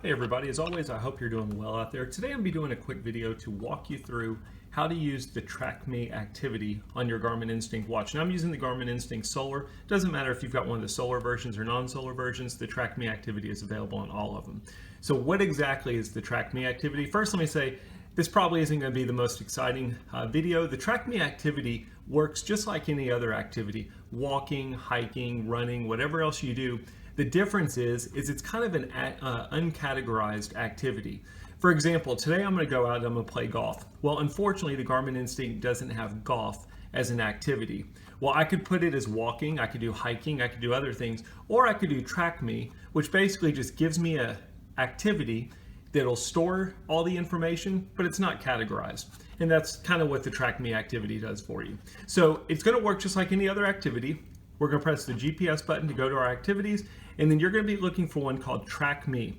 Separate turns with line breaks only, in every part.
Hey everybody, as always, I hope you're doing well out there. Today I'm going to be doing a quick video to walk you through how to use the Track Me activity on your Garmin Instinct watch. Now I'm using the Garmin Instinct Solar. Doesn't matter if you've got one of the solar versions or non-solar versions, the Track Me activity is available on all of them. So what exactly is the Track Me activity? First, let me say, this probably isn't going to be the most exciting video. The Track Me activity works just like any other activity, walking, hiking, running, whatever else you do. The difference is it's kind of an uncategorized activity. For example, today I'm going to go out and I'm going to play golf. Well, unfortunately, the Garmin Instinct doesn't have golf as an activity. Well, I could put it as walking, I could do hiking, I could do other things, or I could do Track Me, which basically just gives me an activity that'll store all the information, but it's not categorized. And that's kind of what the Track Me activity does for you. So it's going to work just like any other activity. We're going to press the GPS button to go to our activities, and then you're going to be looking for one called Track Me.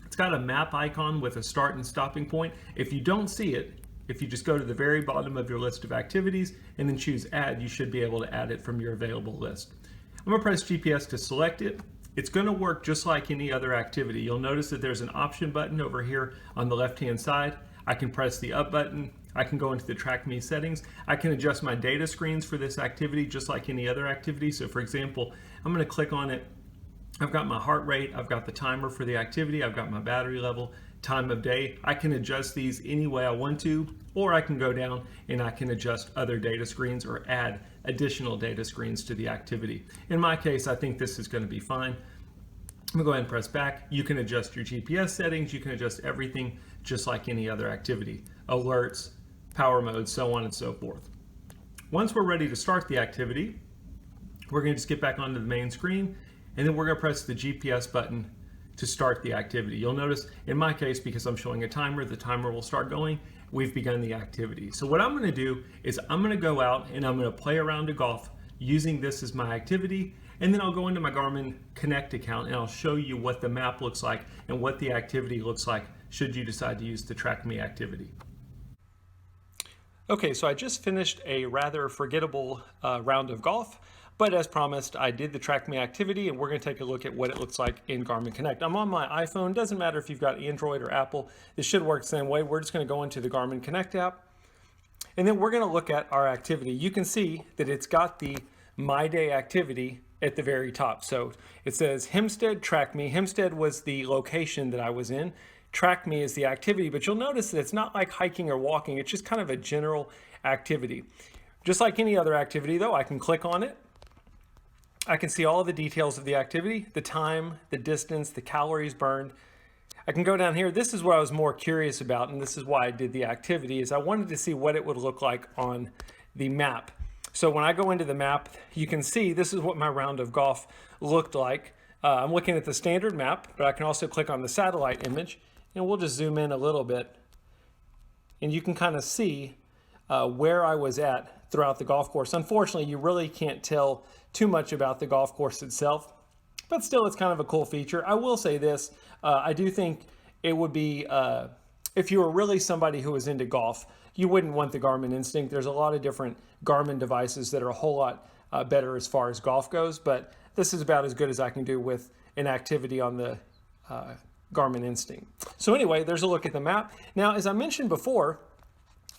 It's got a map icon with a start and stopping point. If you don't see it, if you just go to the very bottom of your list of activities and then choose Add, you should be able to add it from your available list. I'm going to press GPS to select it. It's going to work just like any other activity. You'll notice that there's an option button over here on the left-hand side. I can press the up button. I can go into the Track Me settings. I can adjust my data screens for this activity just like any other activity. So for example, I'm going to click on it. I've got my heart rate, I've got the timer for the activity, I've got my battery level, time of day. I can adjust these any way I want to, or I can go down and I can adjust other data screens or add additional data screens to the activity. In my case, I think this is going to be fine. I'm going to go ahead and press back. You can adjust your GPS settings, you can adjust everything just like any other activity. Alerts, power mode, so on and so forth. Once we're ready to start the activity, we're going to just get back onto the main screen, and then we're going to press the GPS button to start the activity. You'll notice in my case, because I'm showing a timer, the timer will start going. We've begun the activity. So what I'm going to do is I'm going to go out and I'm going to play around to golf using this as my activity, and then I'll go into my Garmin Connect account and I'll show you what the map looks like and what the activity looks like should you decide to use the Track Me activity. Okay, so I just finished a rather forgettable round of golf. But as promised, I did the Track Me activity, and we're going to take a look at what it looks like in Garmin Connect. I'm on my iPhone. Doesn't matter if you've got Android or Apple. This should work the same way. We're just going to go into the Garmin Connect app, and then we're going to look at our activity. You can see that it's got the My Day activity at the very top. So it says Hempstead Track Me. Hempstead was the location that I was in. Track Me is the activity, but you'll notice that it's not like hiking or walking. It's just kind of a general activity. Just like any other activity, though, I can click on it. I can see all of the details of the activity, the time, the distance, the calories burned. I can go down here. This is what I was more curious about, and this is why I did the activity, is I wanted to see what it would look like on the map. So when I go into the map, you can see this is what my round of golf looked like. I'm looking at the standard map, but I can also click on the satellite image, and we'll just zoom in a little bit. And you can kind of see where I was at throughout the golf course. Unfortunately, you really can't tell too much about the golf course itself, but still it's kind of a cool feature. I will say this, I do think it would be, if you were really somebody who was into golf, you wouldn't want the Garmin Instinct. There's a lot of different Garmin devices that are a whole lot better as far as golf goes, but this is about as good as I can do with an activity on the Garmin Instinct. So anyway, there's a look at the map. Now, as I mentioned before,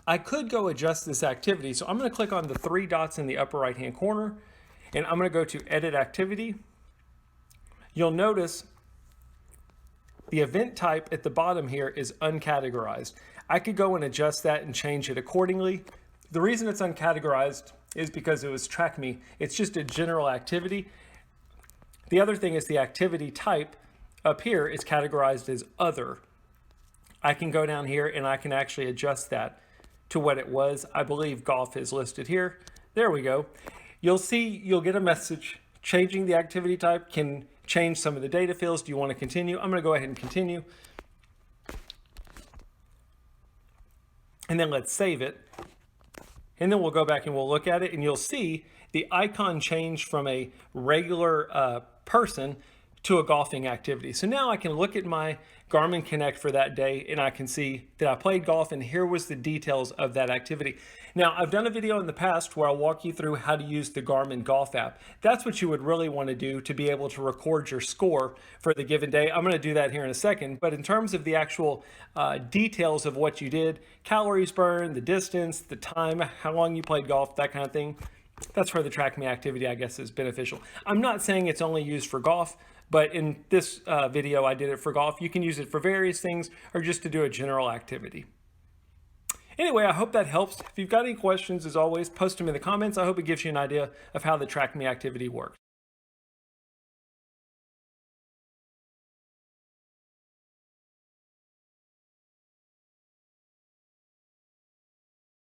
I could go adjust this activity. So I'm going to click on the three dots in the upper right hand corner, and I'm going to go to Edit Activity. You'll notice the event type at the bottom here is uncategorized. I could go and adjust that and change it accordingly. The reason it's uncategorized is because it was Track Me. It's just a general activity. The other thing is the activity type up here is categorized as Other. I can go down here and I can actually adjust that to what it was. I believe golf is listed here. There we go. You'll see, you'll get a message. Changing the activity type can change some of the data fields. Do you want to continue? I'm going to go ahead and continue. And then let's save it. And then we'll go back and we'll look at it, and you'll see the icon changed from a regular person to a golfing activity. So now I can look at my Garmin Connect for that day and I can see that I played golf and here was the details of that activity. Now, I've done a video in the past where I'll walk you through how to use the Garmin Golf app. That's what you would really want to do to be able to record your score for the given day. I'm going to do that here in a second, but in terms of the actual details of what you did, calories burned, the distance, the time, how long you played golf, that kind of thing, that's where the Track Me activity, I guess, is beneficial. I'm not saying it's only used for golf, but in this video, I did it for golf. You can use it for various things or just to do a general activity. Anyway, I hope that helps. If you've got any questions, as always, post them in the comments. I hope it gives you an idea of how the Track Me activity works.